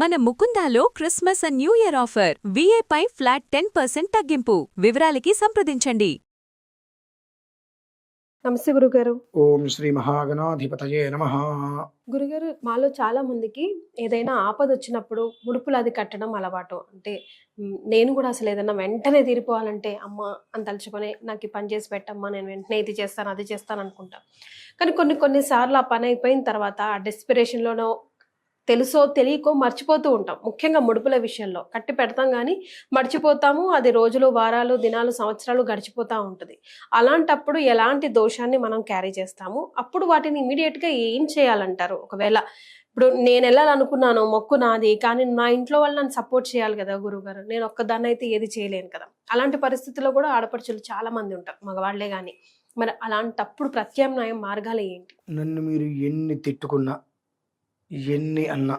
మన ముకుందాలో Christmas and new year offer వీఏపై ఫ్లాట్ 10% తగ్గింపు. వివరాలకి సంప్రదించండి. నమస్తే గురుగారు. ఓం శ్రీ మహాగణాధిపతయే నమః. గురుగారు, మాలో చాలా మందికి ఏదైనా ఆపద వచ్చినప్పుడు ముడుపులు అది కట్టడం అలవాటు. అంటే నేను కూడా అసలు ఏదైనా వెంటనే తీరిపోవాలంటే అమ్మ అని తలుచుకొని నాకు ఈ పని చేసి పెట్టమ్మా, నేను వెంటనే ఇది చేస్తాను అది చేస్తాను అనుకుంటా. కానీ కొన్నిసార్లు ఆ పని అయిపోయిన తర్వాత ఆ డెస్పిరేషన్లోనో తెలుసో తెలియకో మర్చిపోతూ ఉంటాం. ముఖ్యంగా ముడుపుల విషయంలో కట్టి పెడతాం కానీ మర్చిపోతాము. అది రోజులు, వారాలు, దినాలు, సంవత్సరాలు గడిచిపోతూ ఉంటుంది. అలాంటప్పుడు ఎలాంటి దోషాన్ని మనం క్యారీ చేస్తాము? అప్పుడు వాటిని ఇమీడియట్గా ఏం చేయాలంటారు? ఒకవేళ ఇప్పుడు నేను వెళ్ళాలనుకున్నాను, మొక్కు నాది, కానీ నా ఇంట్లో వాళ్ళు నన్ను సపోర్ట్ చేయాలి కదా గురువుగారు, నేను ఒక్కదాన్ని అయితే ఏది చేయలేను కదా. అలాంటి పరిస్థితుల్లో కూడా ఆడపడుచులు చాలా మంది ఉంటారు, మగవాళ్లే కానీ. మరి అలాంటప్పుడు ప్రత్యామ్నాయం మార్గాలు ఏంటి? నన్ను మీరు ఎన్ని తిట్టుకున్నా, ఎన్ని అన్నా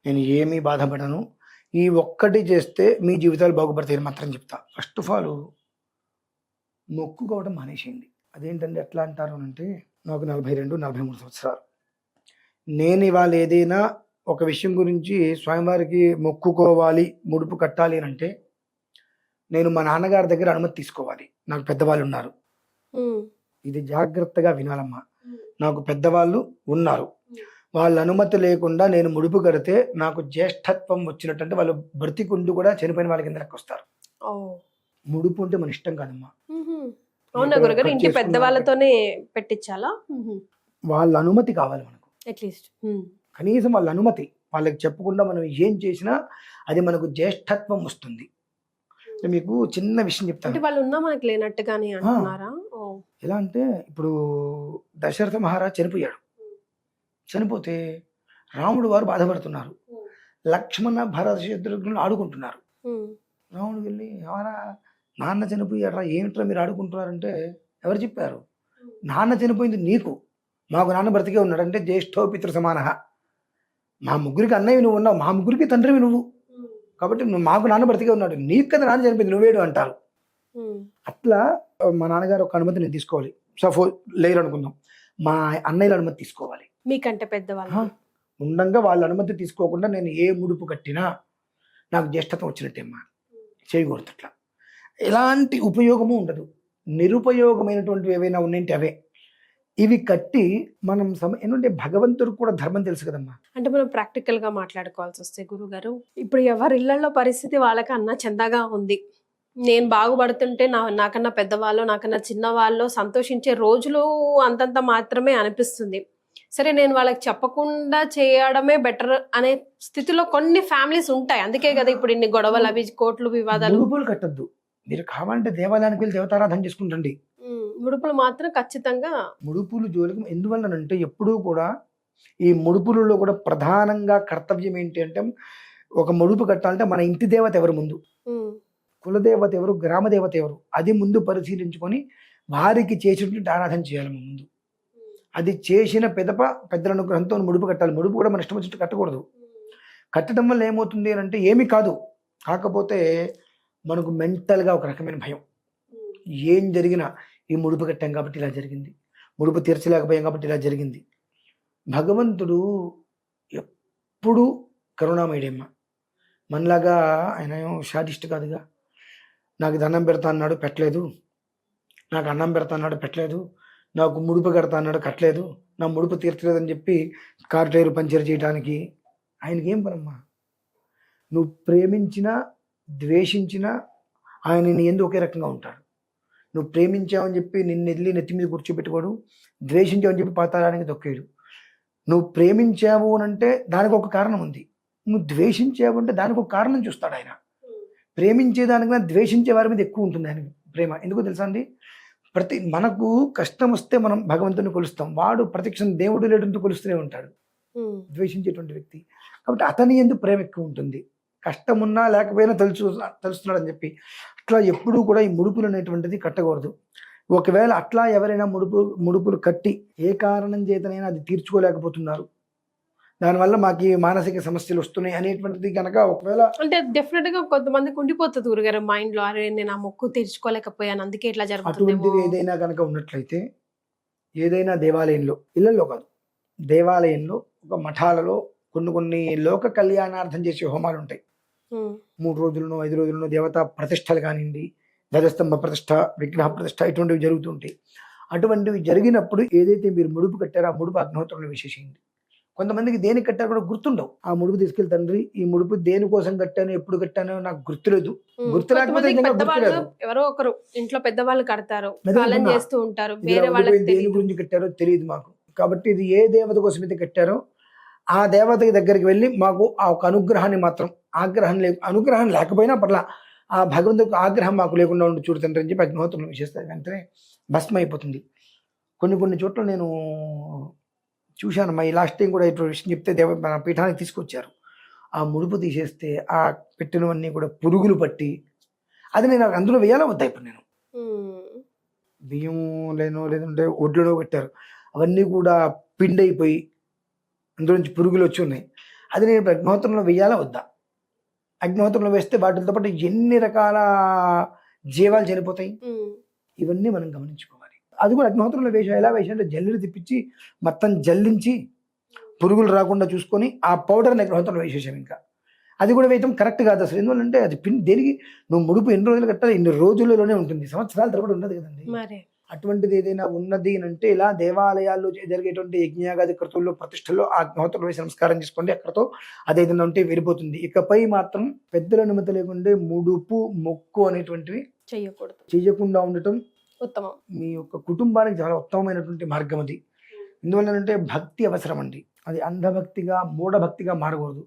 నేను ఏమీ బాధపడను. ఈ ఒక్కటి చేస్తే మీ జీవితాలు బాగుపడతాయని మాత్రం చెప్తా. ఫస్ట్ ఆఫ్ ఆల్ మొక్కుకోవడం మానేసేయండి. అదేంటంటే ఎట్లా అంటారు అంటే, నాకు 42-43 సంవత్సరాలు. నేను ఇవాళ ఏదైనా ఒక విషయం గురించి స్వామివారికి మొక్కుకోవాలి, ముడుపు కట్టాలి అని అంటే నేను మా నాన్నగారి దగ్గర అనుమతి తీసుకోవాలి. నాకు పెద్దవాళ్ళు ఉన్నారు, ఇది జాగ్రత్తగా వినాలమ్మా. నాకు పెద్దవాళ్ళు ఉన్నారు, వాళ్ళ అనుమతి లేకుండా నేను ముడుపు కడితే నాకు జ్యేష్ఠత్వం వచ్చినట్టు, వాళ్ళు బ్రతికుండు కూడా చనిపోయిన వాళ్ళ కింద లెక్క వస్తారు. ముడుపు అంటే మన ఇష్టం కాదమ్మా. అవునా గురుగారు, ఇంటి పెద్దవాళ్ళతోనే పెట్టించాలా? వాళ్ళ అనుమతి కావాలి మనకు, అట్లీస్ట్ కనీసం వాళ్ళ అనుమతి. వాళ్ళకి చెప్పకుండా మనం ఏం చేసినా అది మనకు జ్యేష్ఠత్వం వస్తుంది. మీకు చిన్న విషయం చెప్తాను. వాళ్ళు ఉన్నా మనకి లేనట్టుగానే అంటున్నారా? ఎలా అంటే, ఇప్పుడు దశరథ మహారాజ్ చనిపోయాడు. చనిపోతే రాముడు వారు బాధపడుతున్నారు, లక్ష్మణ భరత శత్రుఘ్నులు ఆడుకుంటున్నారు. రాముడు వెళ్ళి, ఎవరా నాన్న చనిపోయాడరా, ఏమిట్రా మీరు ఆడుకుంటున్నారంటే, ఎవరు చెప్పారు? నాన్న చనిపోయింది నీకు, మాకు నాన్న బ్రతికే ఉన్నాడంటే జ్యేష్ఠో పితృ సమాన. మా ముగ్గురికి అన్నయ్య నువ్వు ఉన్నావు, మా ముగ్గురికి తండ్రివి నువ్వు, కాబట్టి నువ్వు మాకు నాన్న బ్రతికే ఉన్నాడు, నీకు కదా నాన్న చనిపోయింది, నువ్వేడు అంటారు. అట్లా మా నాన్నగారు ఒక అనుమతి నేను తీసుకోవాలి. సపోజ్ లేరు అనుకుందాం, మా అన్నయ్యల అనుమతి తీసుకోవాలి. మీకంటే పెద్దవాళ్ళు ఉండంగా వాళ్ళ అనుమతి తీసుకోకుండా నేను ఏ ముడుపు కట్టినా నాకు జ్యేష్ఠత్వం వచ్చినట్టేమ్మా, చేయకూడదు. అట్లా ఎలాంటి ఉపయోగము ఉండదు. నిరుపయోగమైనటువంటివి ఏవైనా ఉన్నాయంటే అవే. ఇవి కట్టి మనం ఏంటంటే భగవంతుడికి కూడా ధర్మం తెలుసు కదమ్మా. అంటే మనం ప్రాక్టికల్ గా మాట్లాడుకోవాల్సి వస్తే గురుగారు, ఇప్పుడు ఎవరి ఇళ్లలో పరిస్థితి వాళ్ళకి అన్న చందాగా ఉంది. నేను బాగుపడుతుంటే నాకన్నా పెద్దవాళ్ళు, నాకన్నా చిన్నవాళ్ళు సంతోషించే రోజులు అంతంత మాత్రమే అనిపిస్తుంది. సరే, నేను వాళ్ళకి చెప్పకుండా చేయడమే బెటర్ అనే స్థితిలో కొన్ని ఫ్యామిలీస్ ఉంటాయి. అందుకే కదా ఇప్పుడు ఇన్ని గొడవలు, అవి కోర్టులు, వివాదాలు. ముడుపులు కట్టద్దు. మీరు కావాలంటే దేవాలయానికి వెళ్ళి దేవతారాధన చేసుకుంటండి. ముడుపులు మాత్రం ఖచ్చితంగా, ముడుపులు జోలికి ఎందువల్లనంటే, ఎప్పుడూ కూడా ఈ ముడుపులలో కూడా ప్రధానంగా కర్తవ్యం ఏంటి అంటే, ఒక ముడుపు కట్టాలంటే మన ఇంటి దేవత ఎవరు ముందు, కులదేవత ఎవరు, గ్రామ దేవత ఎవరు, అది ముందు పరిశీలించుకొని వారికి చేసినటువంటి ఆరాధన చేయాలి ముందు. అది చేసిన పెద్దల అనుగ్రహంతో ముడుపు కట్టాలి. ముడుపు కూడా మన ఇష్టం వచ్చినట్టు కట్టకూడదు. కట్టడం వల్ల ఏమవుతుంది అని అంటే ఏమీ కాదు, కాకపోతే మనకు మెంటల్గా ఒక రకమైన భయం. ఏం జరిగినా ఈ ముడుపు కట్టాం కాబట్టి ఇలా జరిగింది, ముడుపు తీర్చలేకపోయాం కాబట్టి ఇలా జరిగింది. భగవంతుడు ఎప్పుడూ కరుణామయుడేమ్మ. మనలాగా ఆయన షాడిస్ట్ కాదుగా. నాకు దండం పెడతా అన్నాడు పెట్టలేదు, నాకు అన్నం పెడతా అన్నాడు పెట్టలేదు, నాకు ముడుపు కడతా అన్నాడు కట్టలేదు, నా ముడుపు తీర్చలేదని చెప్పి కారు టైరు పంచర్ చేయడానికి ఆయనకి ఏం పనమ్మా. నువ్వు ప్రేమించినా ద్వేషించినా ఆయన నీ ఎందుకు ఒకే రకంగా ఉంటాడు. నువ్వు ప్రేమించావని చెప్పి నిన్ను వెళ్ళి నెత్తి మీద కూర్చోబెట్టుకోడు, ద్వేషించావని చెప్పి పాతాళానికి దొక్కేడు. నువ్వు ప్రేమించావు అని అంటే దానికి ఒక కారణం ఉంది, నువ్వు ద్వేషించావు అంటే దానికి ఒక కారణం చూస్తాడు ఆయన. ప్రేమించేదానికన్నా ద్వేషించే వారి మీద ఎక్కువ ఉంటుంది ఆయన ప్రేమ. ఎందుకో తెలుసా అండి, మనకు కష్టం వస్తే మనం భగవంతుని కొలుస్తాం, వాడు ప్రతిక్షణం దేవుడు లేడంతో కొలుస్తూనే ఉంటాడు ద్వేషించేటువంటి వ్యక్తి. కాబట్టి అతని ఎందుకు ప్రేమ ఎక్కువ ఉంటుంది, కష్టం ఉన్నా లేకపోయినా తెలుస్తున్నాడు అని చెప్పి. అట్లా ఎప్పుడూ కూడా ఈ ముడుపులు అనేటువంటిది కట్టకూడదు. ఒకవేళ అట్లా ఎవరైనా ముడుపులు కట్టి ఏ కారణం చేతనైనా అది తీర్చుకోలేకపోతున్నారు, దానివల్ల మాకు మానసిక సమస్యలు వస్తున్నాయి అనేటువంటిది కనుక ఒకవేళ అంటే డెఫినెట్ గా కొంతమందికి ఉండిపోతుంది గురుగారు మైండ్ లో, అరే నేను ఆ మొక్కు తీర్చుకోలేకపోయాను అందుకే ఇట్లా జరుగుతుంది. అటువంటిది ఏదైనా కనుక ఉన్నట్లయితే, ఏదైనా దేవాలయంలో, ఇళ్లలో కాదు, దేవాలయంలో, ఒక మఠాలలో కొన్ని లోక కళ్యాణార్థం చేసే హోమాలు ఉంటాయి. 3 రోజులను 5 రోజులను దేవతా ప్రతిష్టలు కానివ్వండి, ధ్వజస్తంభ ప్రతిష్ట, విగ్రహ ప్రతిష్ట ఇటువంటివి జరుగుతుంటాయి. అటువంటివి జరిగినప్పుడు ఏదైతే మీరు ముడుపు కట్టారో ఆ ముడుపు అగ్నిహోత్రంలో వేసేసేయండి. కొంతమందికి దేనికి కట్టారో కూడా గుర్తుండవు. ఆ ముడుపు తీసుకెళ్ళి తండ్రి ఈ ముడుపు దేనికోసం కట్టాను, ఎప్పుడు కట్టానో నాకు గుర్తులేదు. గుర్తు లేకపోతే నిజంగా గుర్తులేదు. ఎవరో ఒకరు ఇంట్లో పెద్దవాళ్ళు కడతారు, అదే పాలన అంటున్నా. చేస్తూ ఉంటారు, ఇది వేరే నా వాళ్ళకి ముడుపు దేని తెలియదు. గురించి కట్టారో తెలియదు మాకు. కాబట్టి ఇది ఏ దేవత కోసం అయితే కట్టారో ఆ దేవతకి దగ్గరికి వెళ్ళి మాకు ఆ ఒక అనుగ్రహాన్ని మాత్రం, అనుగ్రహం లేకపోయినా పర్లా ఆ భగవంతుడికి ఆగ్రహం మాకు లేకుండా ఉండి చూడు తండ్రి అని చెప్పి అగ్నిహోత్రంలో విశేషిస్తారు. వెంటనే భస్మం అయిపోతుంది. కొన్ని చోట్ల నేను చూశాను. ఈ లాస్ట్ టైం కూడా ఇప్పుడు విషయం చెప్తే మన పీఠానికి తీసుకొచ్చారు. ఆ ముడుపు తీసేస్తే ఆ పెట్టినవన్నీ కూడా పురుగులు పట్టి అది నేను అందులో వేయాలా వద్దా? ఇప్పుడు నేను బియ్యం లేదంటే ఒడ్లలో పెట్టారు, అవన్నీ కూడా పిండి అయిపోయి అందులో నుంచి పురుగులు వచ్చి ఉన్నాయి. అది నేను అగ్నిహోత్రంలో వేయాలా వద్దా? అగ్నిహోత్రంలో వేస్తే వాటితో పాటు ఎన్ని రకాల జీవాలు చనిపోతాయి. ఇవన్నీ మనం గమనించుకోవాలి. అది కూడా అగ్నిహోత్రంలో ఎలా వేసాలంటే జల్లిని తిప్పించి మొత్తం జల్లించి పురుగులు రాకుండా చూసుకొని ఆ పౌడర్ని అగ్నిహోత్రంలో వేసేసాం. ఇంకా అది కూడా వేయటం కరెక్ట్ కాదు అసలు. ఎందువల్లంటే అది దేనికి నువ్వు ముడుపు ఎన్ని రోజులు కట్టాలి, ఇన్ని రోజులలోనే ఉంటుంది, సంవత్సరాల తరబడి ఉండదు కదండి. అటువంటిది ఏదైనా ఉన్నది అంటే ఇలా దేవాలయాల్లో జరిగేటువంటి యజ్ఞయాగాది కృతుల్లో ప్రతిష్టల్లో ఆ అగ్నిహోత్రంలో వేసి నమస్కారం చేసుకోండి. అక్కడతో అదేదైనా ఉంటే వెళ్ళిపోతుంది. ఇకపై మాత్రం పెద్దల అనుమతి లేకుంటే ముడుపు మొక్కు అనేటువంటివి చేయకుండా ఉండటం ఉత్తమం. మీ యొక్క కుటుంబానికి చాలా ఉత్తమమైనటువంటి మార్గం అది. ఎందువల్లనంటే భక్తి అవసరం అండి. అది అంధభక్తిగా మూఢభక్తిగా మారకూడదు.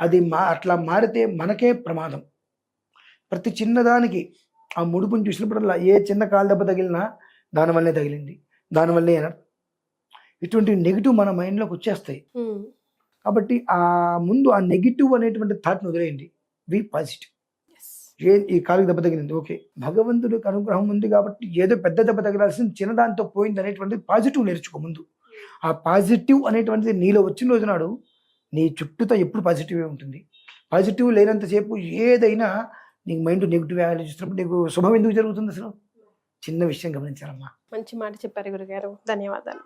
అది అట్లా మారితే మనకే ప్రమాదం. ప్రతి చిన్నదానికి ఆ ముడుపుని చూసినప్పుడల్లా ఏ చిన్న కాలు దెబ్బ తగిలినా దానివల్లే తగిలింది, దానివల్లే ఇటువంటి నెగిటివ్ మన మైండ్లోకి వచ్చేస్తాయి. కాబట్టి ఆ ముందు ఆ నెగిటివ్ అనేటువంటి థాట్ని వదిలేయండి. Be positive. ఈ కాలుకి దెబ్బ తగిలింది, ఓకే, భగవంతుడికి అనుగ్రహం ఉంది కాబట్టి ఏదో పెద్ద దెబ్బ తగిలాల్సింది చిన్నదాంతో పోయింది అనేటువంటిది పాజిటివ్ నేర్చుకో ముందు. ఆ పాజిటివ్ అనేటువంటిది నీలో వచ్చిన రోజునాడు నీ చుట్టూతో ఎప్పుడు పాజిటివే ఉంటుంది. పాజిటివ్ లేనంతసేపు ఏదైనా నీకు మైండ్ నెగిటివ్ ఆలోచిస్తున్నప్పుడు నీకు శుభం ఎందుకు జరుగుతుంది? అసలు చిన్న విషయం గమనించాలమ్మా. మంచి మాట చెప్పారు గురుగారు, ధన్యవాదాలు.